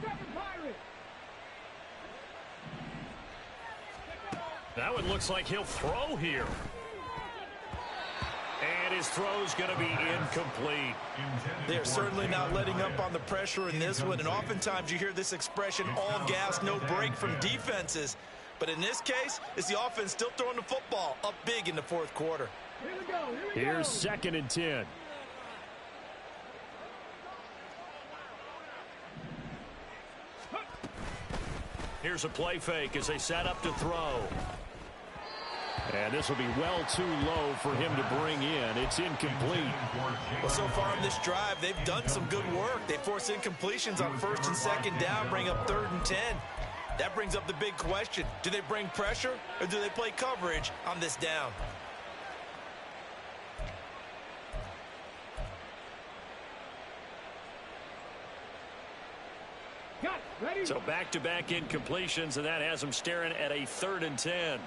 Seven Pirates. That one looks like he'll throw here. And his throw's going to be incomplete. They're certainly not letting up on the pressure in this one, and oftentimes you hear this expression, all gas, no break from defenses. But in this case, it's the offense still throwing the football up big in the fourth quarter. Here we go. Here's 2nd and 10. Here's a play fake as they set up to throw. And this will be well too low for him to bring in. It's incomplete. Well, so far in this drive, they've done some good work. They force incompletions on 1st and 2nd down, bring up 3rd and 10. That brings up the big question. Do they bring pressure or do they play coverage on this down? Ready? So back-to-back incompletions, and that has them staring at a 3rd and 10.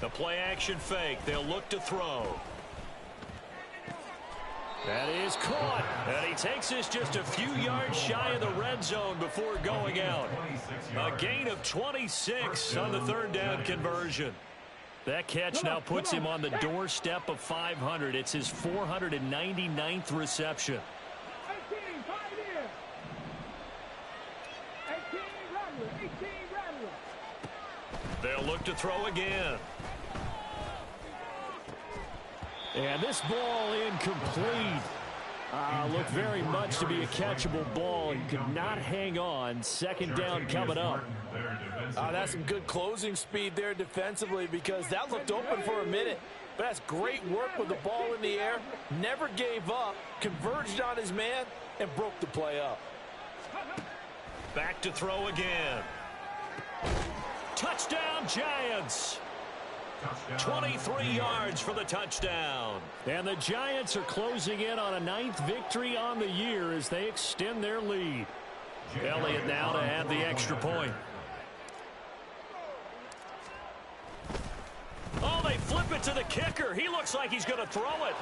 The play-action fake. They'll look to throw. That is caught. And he takes this just a few yards shy of the red zone before going out. A gain of 26 on the 3rd down conversion. That catch now puts him on the doorstep of 500. It's his 499th reception. 18, 5 They'll look to throw again. And this ball incomplete. Looked very much to be a catchable ball. He could not hang on. Second down coming up. That's some good closing speed there defensively, because that looked open for a minute. But that's great work with the ball in the air. Never gave up, converged on his man, and broke the play up. Back to throw again. Touchdown, Giants. 23 yards for the touchdown. And the Giants are closing in on a 9th victory on the year as they extend their lead. Elliott now to add the extra point. Oh, they flip it to the kicker. He looks like he's going to throw it.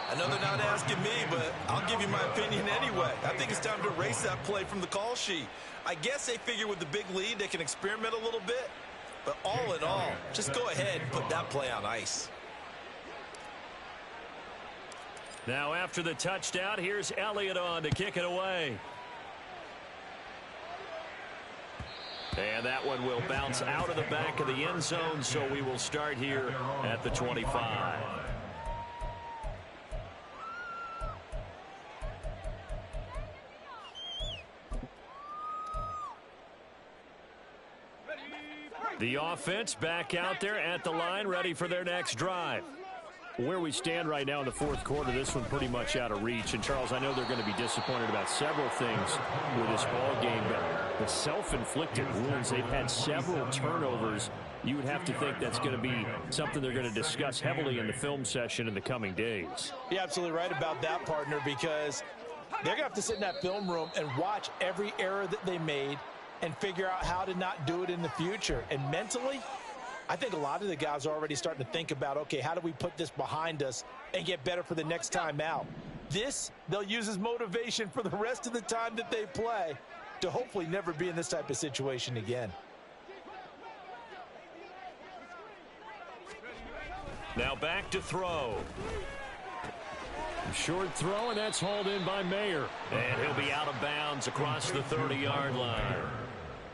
I know they're not asking me, but I'll give you my opinion anyway. I think it's time to erase that play from the call sheet. I guess they figure with the big lead they can experiment a little bit. But all in all, just go ahead and put that play on ice. Now after the touchdown, here's Elliott on to kick it away. And that one will bounce out of the back of the end zone, so we will start here at the 25. The offense back out there at the line, ready for their next drive. Where we stand right now in the fourth quarter, this one pretty much out of reach. And, Charles, I know they're going to be disappointed about several things with this ball game, but the self-inflicted wounds, they've had several turnovers. You would have to think that's going to be something they're going to discuss heavily in the film session in the coming days. You're absolutely right about that, partner, because they're going to have to sit in that film room and watch every error that they made and figure out how to not do it in the future. And mentally, I think a lot of the guys are already starting to think about, okay, how do we put this behind us and get better for the next time out? This, they'll use as motivation for the rest of the time that they play to hopefully never be in this type of situation again. Now back to throw. Short throw, and that's hauled in by Mayer. And he'll be out of bounds across the 30-yard line.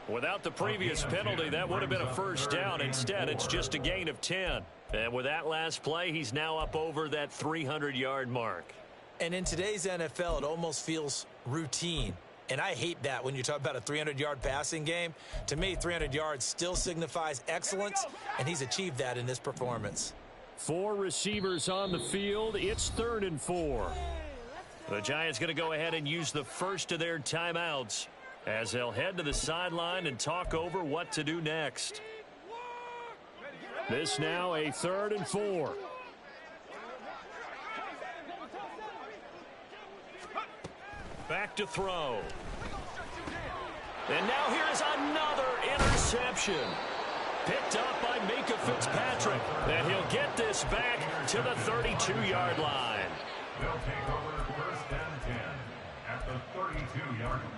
Without the previous penalty, that would have been a first down. Instead, it's just a gain of 10. And with that last play, he's now up over that 300-yard mark. And in today's NFL, it almost feels routine. And I hate that when you talk about a 300-yard passing game. To me, 300 yards still signifies excellence, and he's achieved that in this performance. 4 receivers on the field. It's 3rd and 4. The Giants going to go ahead and use the first of their timeouts as they'll head to the sideline and talk over what to do next. This now a 3rd and 4. Back to throw. And now here's another interception. Picked up by Mika Fitzpatrick. And he'll get this back to the 32-yard line. They'll take over 1st and 10 at the 32-yard line.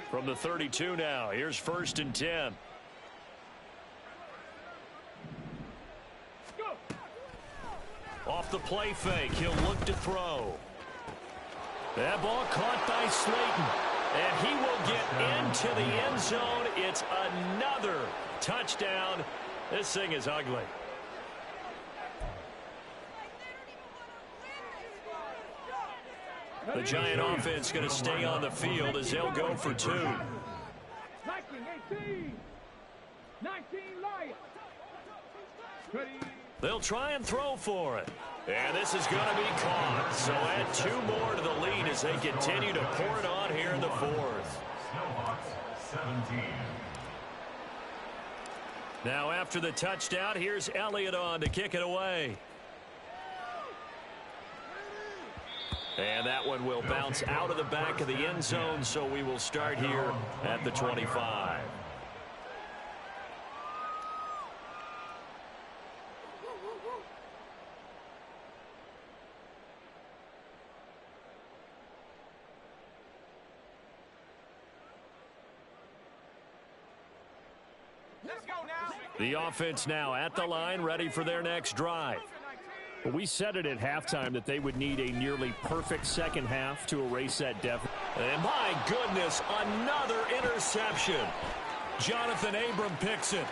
From the 32 now, here's 1st and 10. Off the play fake, he'll look to throw. That ball caught by Slayton, and he will get into the end zone. It's another touchdown. This thing is ugly. The Giant offense going to stay on the field as they'll go for 2. 19, 19 Lions. They'll try and throw for it. And this is going to be caught. So add 2 more to the lead as they continue to pour it on here in the 4th. Snowhawks 17. Now after the touchdown, here's Elliott on to kick it away. And that one will bounce out of the back of the end zone, so we will start here at the 25. The offense now at the line, ready for their next drive. We said it at halftime that they would need a nearly perfect second half to erase that deficit. And my goodness, another interception. Jonathan Abram picks it.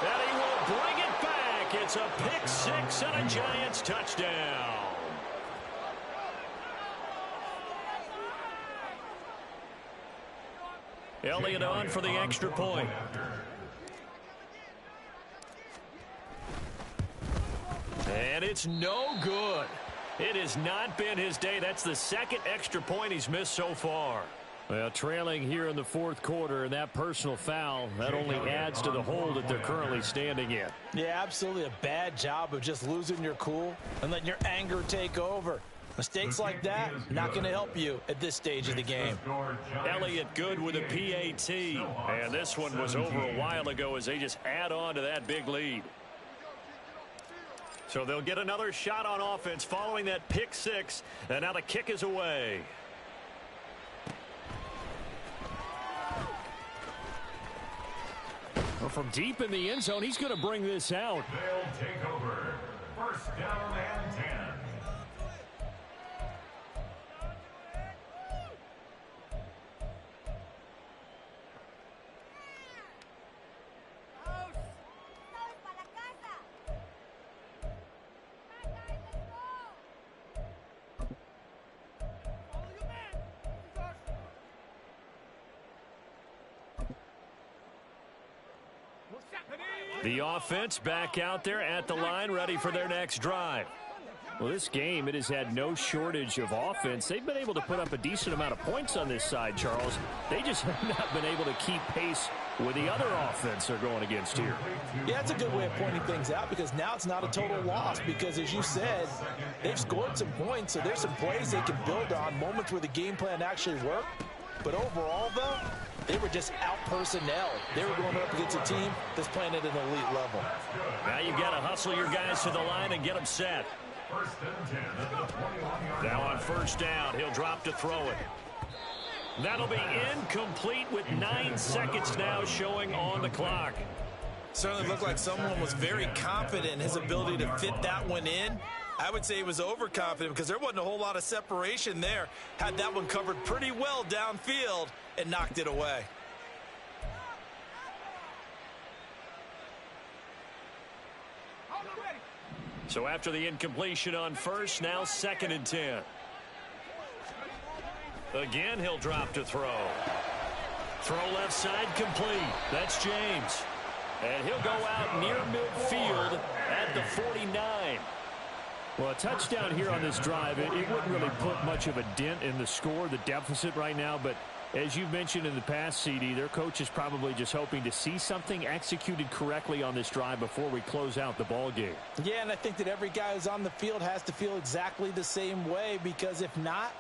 And he will bring it back. It's a pick six and a Giants touchdown. Elliott on for the extra point. And it's no good. It has not been his day. That's the second extra point he's missed so far. Well, trailing here in the fourth quarter, and that personal foul, that only adds to the hole that they're currently standing in. Yeah, absolutely a bad job of just losing your cool and letting your anger take over. Mistakes like that, not going to help you at this stage of the game. Elliott good with a PAT. And this one was over a while ago as they just add on to that big lead. So they'll get another shot on offense following that pick six. And now the kick is away. Well, from deep in the end zone, he's going to bring this out. They'll take over. First down and 10. The offense back out there at the line, ready for their next drive. Well, this game, it has had no shortage of offense. They've been able to put up a decent amount of points on this side, Charles. They just have not been able to keep pace with the other offense they're going against here. Yeah, it's a good way of pointing things out because now it's not a total loss because, as you said, they've scored some points, so there's some plays they can build on, moments where the game plan actually worked. But overall, though, they were just out-personnel. They were going up against a team that's playing at an elite level. Now you've got to hustle your guys to the line and get them set. Now on first down, he'll drop to throw it. That'll be incomplete with 9 seconds now showing on the clock. Certainly looked like someone was very confident in his ability to fit that one in. I would say he was overconfident because there wasn't a whole lot of separation there. Had that one covered pretty well downfield and knocked it away. So after the incompletion on first, now 2nd and 10. Again, he'll drop to throw. Throw left side complete. That's James. And he'll go out near midfield at the 49. Well, a touchdown here on this drive, it wouldn't really put much of a dent in the score, the deficit right now. But as you've mentioned in the past, CD, their coach is probably just hoping to see something executed correctly on this drive before we close out the ball game. Yeah, and I think that every guy who's on the field has to feel exactly the same way because if not,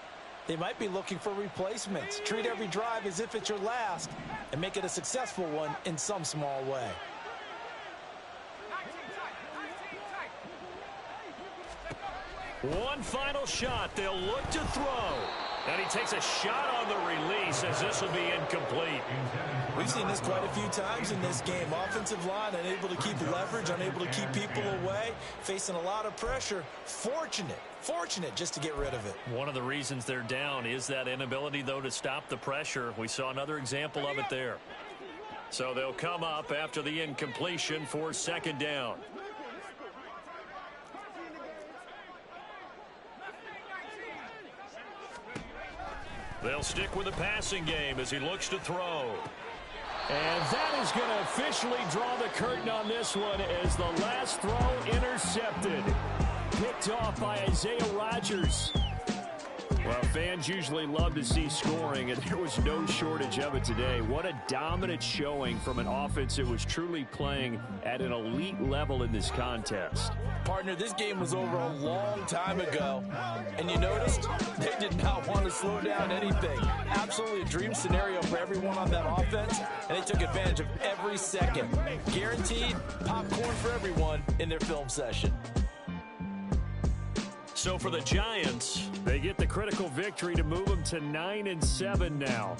they might be looking for replacements. Treat every drive as if it's your last and make it a successful one in some small way. One final shot. They'll look to throw. And he takes a shot on the release as this will be incomplete. We've seen this quite a few times in this game. Offensive line unable to keep leverage, unable to keep people away, facing a lot of pressure. Fortunate just to get rid of it. One of the reasons they're down is that inability, though, to stop the pressure. We saw another example of it there. So they'll come up after the incompletion for 2nd down. They'll stick with the passing game as he looks to throw. And that is going to officially draw the curtain on this one as the last throw intercepted. Picked off by Isaiah Rodgers. Well, fans usually love to see scoring, and there was no shortage of it today. What a dominant showing from an offense that was truly playing at an elite level in this contest. Partner, this game was over a long time ago, and you noticed they did not want to slow down anything. Absolutely a dream scenario for everyone on that offense, and they took advantage of every second. Guaranteed popcorn for everyone in their film session. So for the Giants, they get the critical victory to move them to 9-7 now.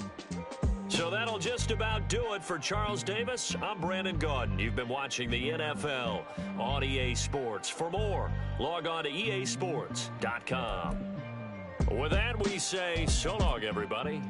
So that'll just about do it for Charles Davis. I'm Brandon Gaudin. You've been watching the NFL on EA Sports. For more, log on to easports.com. With that, we say so long, everybody.